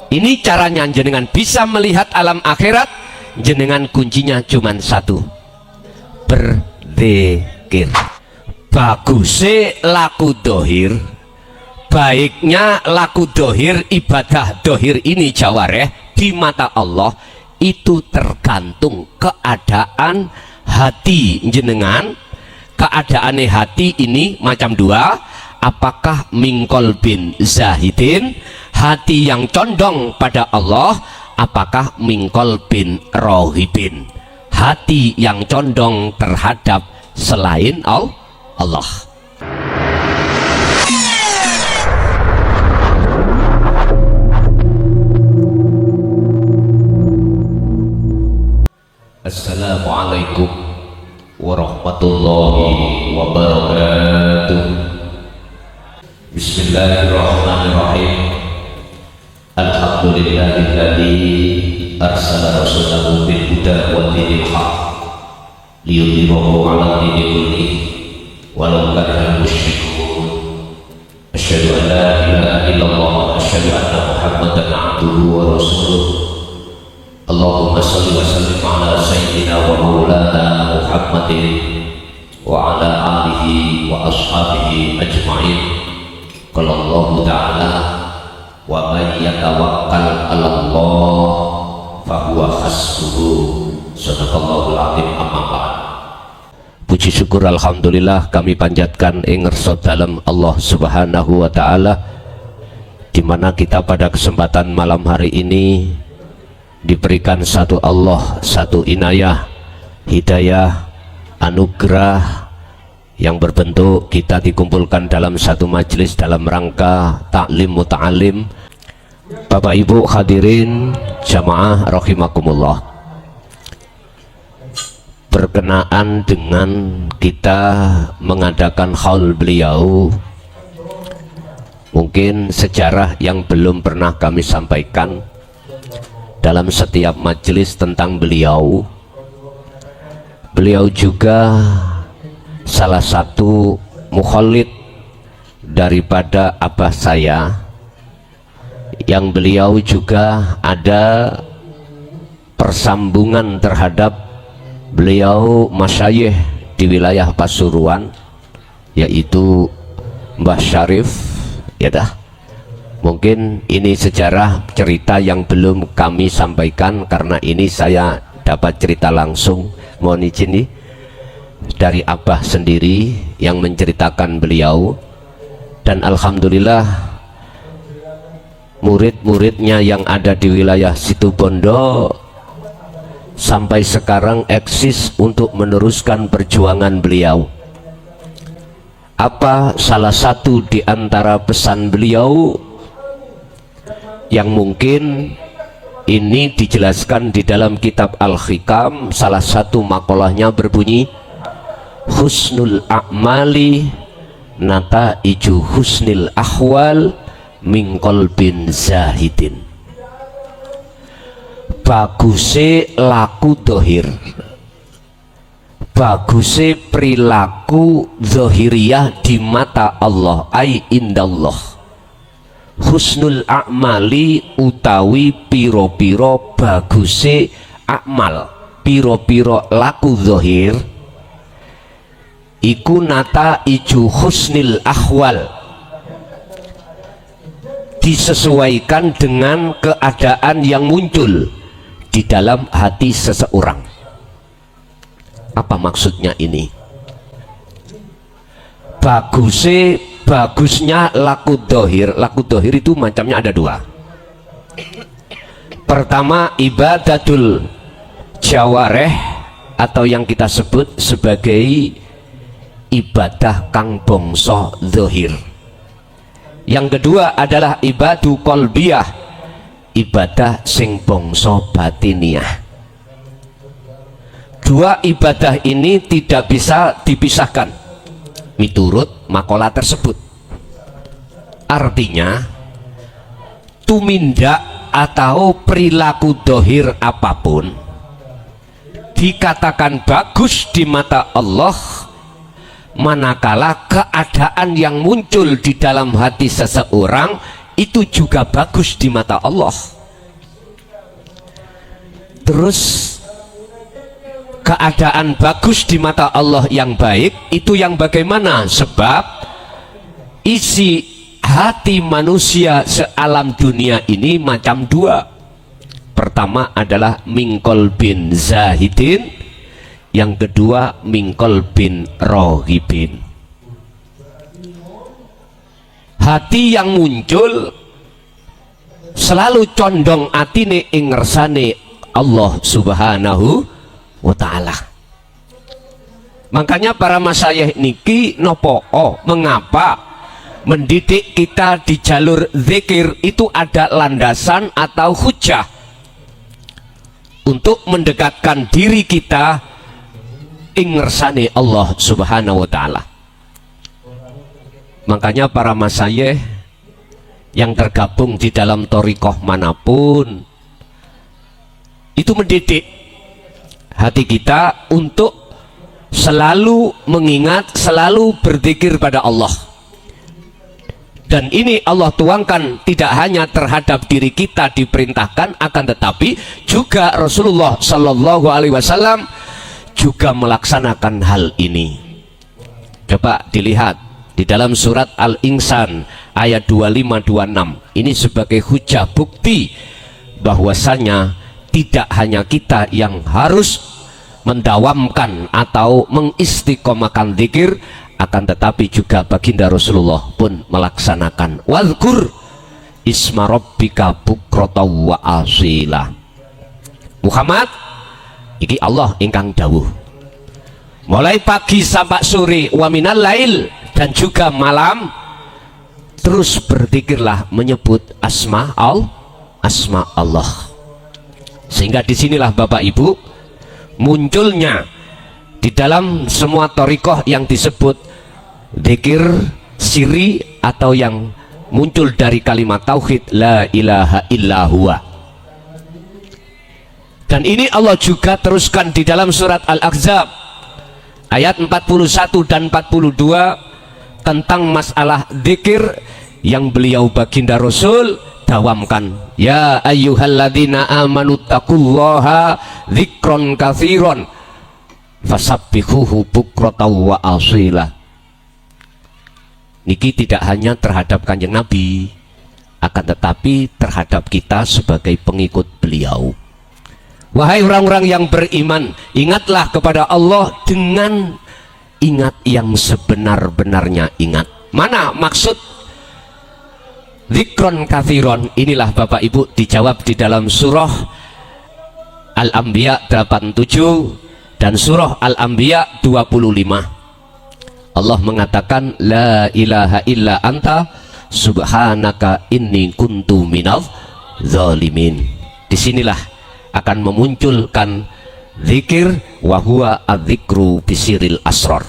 Ini caranya jenengan bisa melihat alam akhirat. Jenengan kuncinya cuman satu, berzikir. Bagusnya laku dohir, baiknya laku dohir, ibadah dohir ini jawareh di mata Allah itu tergantung keadaan hati jenengan. Keadaan hati ini macam dua, apakah mingkol bin zahidin, hati yang condong pada Allah, apakah mingkol bin rohibin, hati yang condong terhadap selain Allah. Assalamualaikum warahmatullahi wabarakatuh. Bismillahirrahmanirrahim. Alhamdulillahilladzi arsala rasulahu bil huda wa dinil haq liyudhhirahu 'ala dini kullihi walau karihal musyrikun. Asyhadu an la ilaha illallah wa asyhadu anna Muhammadan 'abduhu wa rasuluh. Allahumma shalli wa sallim ala sayyidina wa maulana Muhammadin wa ala alihi wa ashabihi ajma'in. Qala Allah ta'ala wa man yatawakkal 'ala Allah fa huwa hasbuhu. Sadaqallahul azim. Amma ba'd. Puji syukur alhamdulillah kami panjatkan ing ngersa dalem Allah Subhanahu wa taala, di mana kita pada kesempatan malam hari ini diberikan satu Allah, satu inayah, hidayah, anugerah yang berbentuk kita dikumpulkan dalam satu majelis dalam rangka taklim muta'alim. Bapak Ibu hadirin jamaah rahimakumullah, berkenaan dengan kita mengadakan haul beliau, mungkin sejarah yang belum pernah kami sampaikan dalam setiap majelis tentang beliau. Beliau juga salah satu mukhalid daripada abah saya, yang beliau juga ada persambungan terhadap beliau masyayikh di wilayah Pasuruan, yaitu Mbah Syarif, ya dah. Mungkin ini sejarah cerita yang belum kami sampaikan, karena ini saya dapat cerita langsung, mohon izin nih, dari abah sendiri yang menceritakan beliau. Dan alhamdulillah murid-muridnya yang ada di wilayah Situbondo sampai sekarang eksis untuk meneruskan perjuangan beliau. Apa salah satu di antara pesan beliau yang mungkin ini dijelaskan di dalam kitab Al-Hikam? Salah satu makolahnya berbunyi, husnul a'mali nataiju husnil ahwal min qalbin zahidin. Baguse laku dohir, baguse perilaku zohiriyah di mata Allah, ai indallah. Husnul a'mali utawi piro-piro baguse amal, piro-piro laku zohir, iku nata iju husnil ahwal, disesuaikan dengan keadaan yang muncul di dalam hati seseorang. Apa maksudnya ini? Bagusnya laku dohir. Laku dohir itu macamnya ada dua. Pertama, ibadatul jawareh, atau yang kita sebut sebagai ibadah kang bongso dohir. Yang kedua adalah ibadu kolbiyah, ibadah sing bongso batiniah. Dua ibadah ini tidak bisa dipisahkan miturut makalah tersebut. Artinya tumindak atau perilaku dohir apapun dikatakan bagus di mata Allah manakala keadaan yang muncul di dalam hati seseorang itu juga bagus di mata Allah. terus keadaan bagus di mata Allah yang baik itu yang bagaimana? Sebab isi hati manusia sealam dunia ini macam dua. Pertama adalah mingkol bin zahidin, yang kedua mingkol bin rohibin. Hati yang muncul selalu condong atine ing ngersane Allah subhanahu wa ta'ala. Makanya para masyayikh niki nopo mengapa mendidik kita di jalur zikir itu ada landasan atau hujah untuk mendekatkan diri kita ing ngersane Allah subhanahu wa ta'ala. Makanya para masyayikh yang tergabung di dalam thariqah manapun itu mendidik hati kita untuk selalu mengingat, selalu berzikir pada Allah. Dan ini Allah tuangkan tidak hanya terhadap diri kita diperintahkan, akan tetapi juga Rasulullah Shallallahu Alaihi Wasallam juga melaksanakan hal ini. Coba dilihat di dalam surat Al-Insan ayat 25-26. Ini sebagai hujah bukti bahwasanya tidak hanya kita yang harus mendawamkan atau mengistiqomahkan zikir, akan tetapi juga baginda Rasulullah pun melaksanakan. Wadhkur isma rabbika bukrata wa asila. Muhammad, iki Allah ingkang dawuh, mulai pagi sampai sore, wa minal lail, dan juga malam, terus berzikirlah menyebut asma Allah. Sehingga disinilah Bapak Ibu munculnya di dalam semua thariqah yang disebut zikir siri atau yang muncul dari kalimat tauhid la ilaha illa huwa. Dan ini Allah juga teruskan di dalam surat Al-Ahzab ayat 41 dan 42 tentang masalah zikir yang beliau baginda Rasul dawamkan. Ya ayyuhalladzina amanu taqullaha dzikron katsiron fasabbihuhu bukratan wa asila. Niki tidak hanya terhadap Kanjeng Nabi, akan tetapi terhadap kita sebagai pengikut beliau. Wahai orang-orang yang beriman, ingatlah kepada Allah dengan ingat yang sebenar-benarnya ingat. Mana maksud dzikron katsiron? Inilah Bapak Ibu dijawab di dalam surah Al-Anbiya 87 dan surah Al-Anbiya 25. Allah mengatakan la ilaha illa anta subhanaka inni kuntu minadz zalimin. Disinilah akan memunculkan zikir wa huwa adzikru bisiril asrar.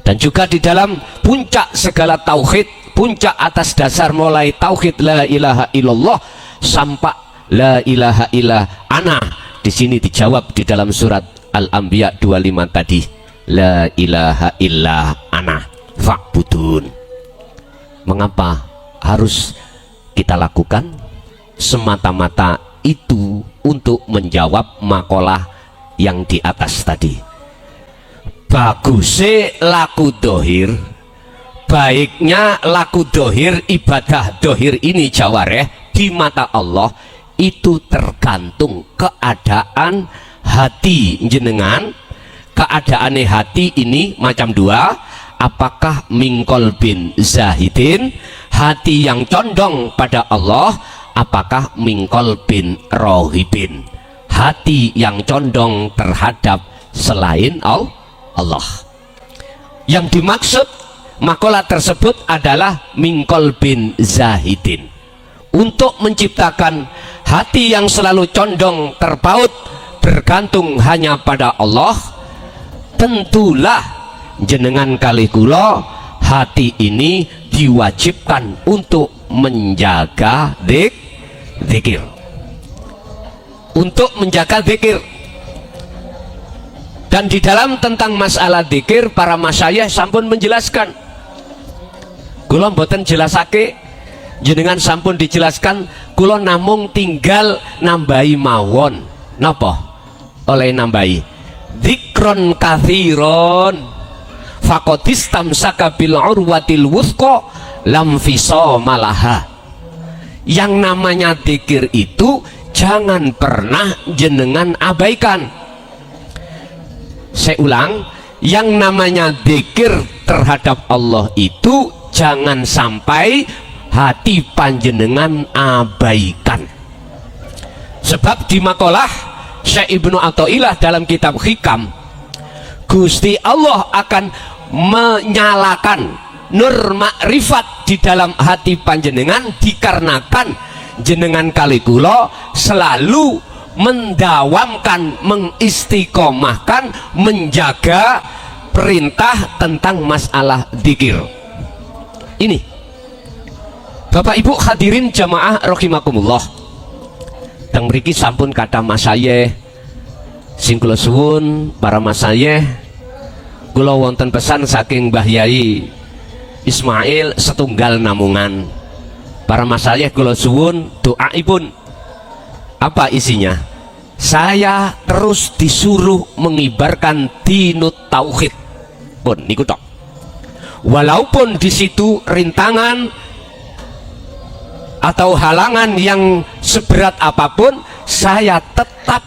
Dan juga di dalam puncak segala tauhid, puncak atas dasar mulai tauhid la ilaha illallah sampai la ilaha illa ana, di sini dijawab di dalam surat Al-Anbiya 25 tadi, la ilaha illa ana fa'budun. Mengapa harus kita lakukan? Semata-mata itu untuk menjawab makalah yang di atas tadi. Bagusnya laku dohir, baiknya laku dohir, ibadah dohir ini jawareh di mata Allah itu tergantung keadaan hati jenengan. Keadaan hati ini macam dua. Apakah mingkol bin zahidin, hati yang condong pada Allah, apakah mingkol bin rohibin, hati yang condong terhadap selain Allah. Yang dimaksud makalah tersebut adalah mingkol bin zahidin, untuk menciptakan hati yang selalu condong terpaut bergantung hanya pada Allah. Tentulah jenengan kali kula hati ini diwajibkan untuk menjaga zikir, untuk menjaga zikir. Dan di dalam tentang masalah zikir para masyayikh sampun menjelaskan, kula mboten jelasake, jenengan sampun dijelaskan, kula namung tinggal nambahi mawon. napa oleh nambahi dzikron katsiron faqadistamsaka bil urwatil wuthqa lam fisomalaha. Yang namanya dzikir itu jangan pernah jenengan abaikan. Saya ulang, yang namanya dzikir terhadap Allah itu jangan sampai hati panjenengan abaikan. Sebab di makalah Syekh Ibnu Athaillah dalam kitab Hikam, Gusti Allah akan menyalakan nur makrifat di dalam hati panjenengan dikarenakan jenengan kali kula selalu mendawamkan, mengistiqomahkan, menjaga perintah tentang masalah dzikir. Ini Bapak Ibu hadirin jamaah rahimakumullah, teng mriki sampun kata masayeh sing kula suwun para masayeh, kula wonten pesan saking Mbah Yai Ismail setunggal namungan. Para masayeh kula suwun doaipun. Apa isinya? Saya terus disuruh mengibarkan dinut tauhid. Pun niku tok. Walaupun di situ rintangan atau halangan yang seberat apapun, saya tetap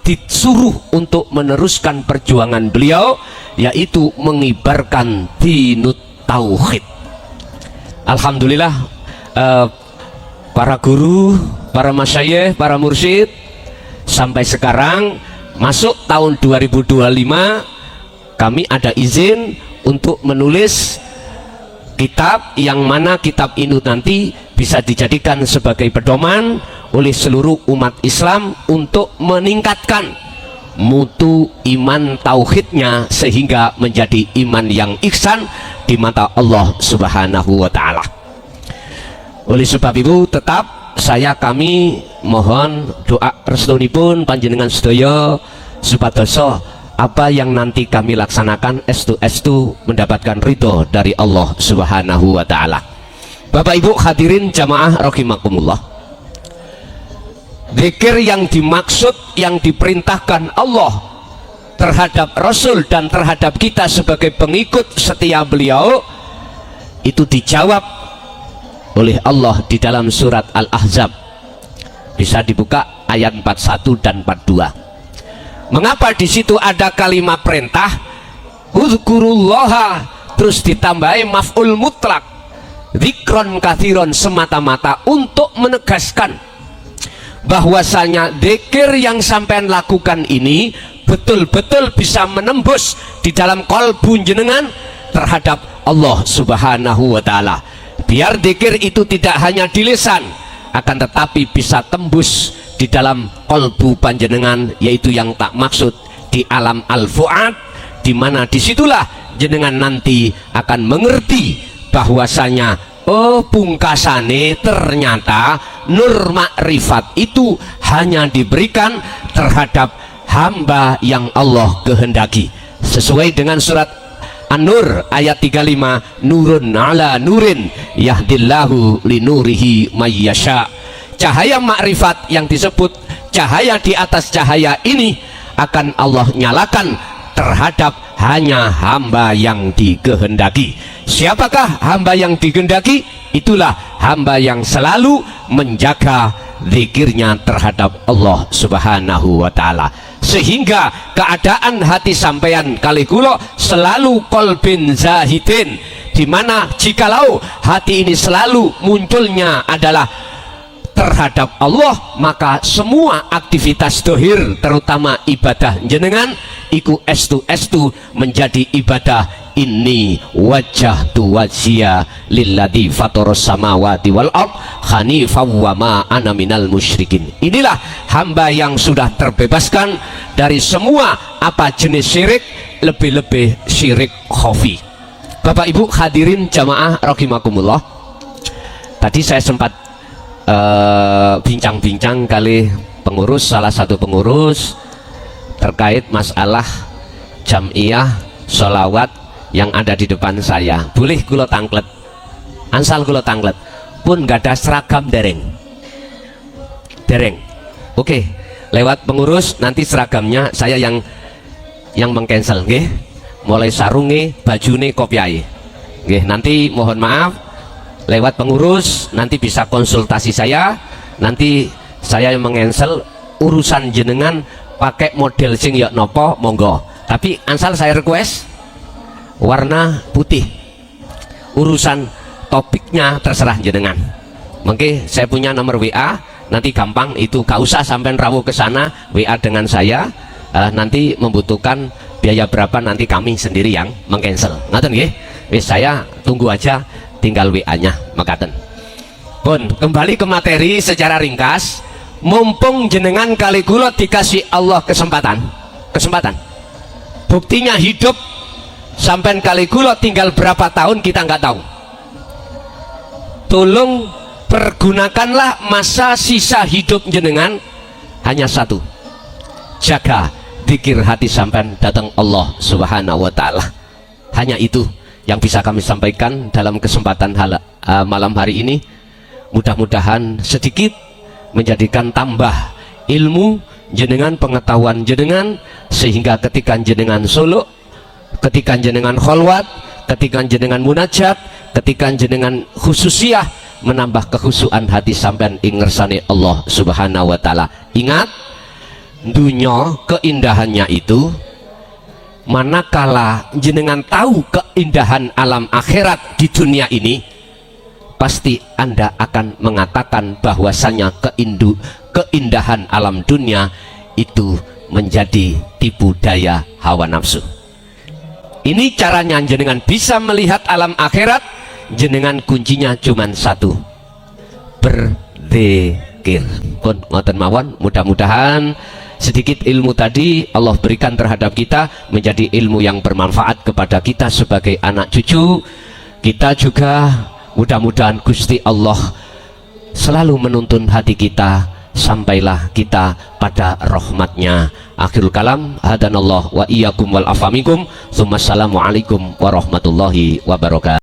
disuruh untuk meneruskan perjuangan beliau, yaitu mengibarkan dinut tauhid. Alhamdulillah, para guru, para masyayikh, para mursyid sampai sekarang masuk tahun 2025 kami ada izin untuk menulis kitab, yang mana kitab ini nanti bisa dijadikan sebagai pedoman oleh seluruh umat Islam untuk meningkatkan mutu iman tauhidnya sehingga menjadi iman yang ihsan di mata Allah Subhanahu wa ta'ala. Oleh sebab itu tetap kami mohon doa restunipun panjenengan sedaya supados apa yang nanti kami laksanakan estu mendapatkan ridho dari Allah Subhanahu wa ta'ala. Bapak Ibu hadirin jamaah rahimakumullah, zikir yang dimaksud, yang diperintahkan Allah terhadap Rasul dan terhadap kita sebagai pengikut setia beliau, itu dijawab oleh Allah di dalam surat Al-Ahzab. Bisa dibuka ayat 41 dan 42. Mengapa di situ ada kalimat perintah uzkurullaha terus ditambahi maf'ul mutlak dzikron katsiron, semata-mata untuk menegaskan bahwasanya dzikir yang sampean lakukan ini betul-betul bisa menembus di dalam kalbu jenengan terhadap Allah Subhanahu wa ta'ala. Biar dzikir itu tidak hanya di lisan, akan tetapi bisa tembus di dalam kalbu panjenengan, yaitu yang tak maksud di alam al-fuad, di mana disitulah jenengan nanti akan mengerti bahwasanya pungkasane ternyata nur makrifat itu hanya diberikan terhadap hamba yang Allah kehendaki, sesuai dengan surat An-Nur ayat 35, nurun ala nurin yahdillahu linurihi mayyasha. Cahaya makrifat yang disebut cahaya di atas cahaya ini akan Allah nyalakan terhadap hanya hamba yang dikehendaki. Siapakah hamba yang dikehendaki? Itulah hamba yang selalu menjaga zikirnya terhadap Allah Subhanahu wa ta'ala, sehingga keadaan hati sampean kali kula selalu kolbin zahidin, dimana jikalau hati ini selalu munculnya adalah terhadap Allah, maka semua aktivitas dohir terutama ibadah jenengan iku estu menjadi ibadah. Inni wajjahtu wajhiya lilladzi fataras samawati wal ard hanifan wa ma ana minal musyrikin. Inilah hamba yang sudah terbebaskan dari semua apa jenis syirik, lebih-lebih syirik khafi. Bapak Ibu hadirin jamaah rahimakumullah, tadi saya sempat bincang-bincang kali pengurus, salah satu pengurus, terkait masalah jam'iyah sholawat yang ada di depan saya. Boleh kula tangklet, ansal kula tangklet pun gak ada seragam dereng. Oke, lewat pengurus, nanti seragamnya saya yang mengcancel nggih. Mulai sarunge, bajune, kopiahe. Nggih, nanti mohon maaf lewat pengurus, nanti bisa konsultasi saya, nanti saya yang mengcancel urusan jenengan pakai model sing ya nopo monggo. Tapi ansal saya request warna putih. Urusan topiknya terserah jenengan. Mungkin saya punya nomor WA, nanti gampang itu, gak usah sampai rawuh ke sana, WA dengan saya. Nanti membutuhkan biaya berapa nanti kami sendiri yang mengcancel. Ngaten nggih. Wis saya tunggu aja, tinggal WA-nya makaten. Pun kembali ke materi secara ringkas. Mumpung jenengan kali kula dikasih Allah kesempatan. Buktinya hidup sampai kali kula tinggal berapa tahun kita nggak tahu. Tolong pergunakanlah masa sisa hidup jenengan hanya satu. Jaga zikir hati sampai datang Allah Subhanahu wa taala. Hanya itu yang bisa kami sampaikan dalam kesempatan malam hari ini. Mudah-mudahan sedikit menjadikan tambah ilmu jenengan, pengetahuan jenengan, sehingga ketika jenengan suluk, ketika jenengan kholwat, ketika jenengan munajat, ketika jenengan khususiyah, menambah kehusuan hati sampean ing ngersane Allah Subhanahu wa taala. Ingat, dunya keindahannya itu manakala jenengan tahu keindahan alam akhirat di dunia ini, pasti Anda akan mengatakan bahwasanya keindahan alam dunia itu menjadi tipu daya hawa nafsu. Ini caranya jenengan bisa melihat alam akhirat. Jenengan kuncinya cuma satu, berzikir. Pun ngoten mawon, mudah-mudahan sedikit ilmu tadi Allah berikan terhadap kita menjadi ilmu yang bermanfaat kepada kita sebagai anak cucu kita juga. Mudah-mudahan Gusti Allah selalu menuntun hati kita sampailah kita pada rahmatnya. Akhirul kalam, hadanallah wa iyyakum wal afamikum. Assalamualaikum warahmatullahi wabarakatuh.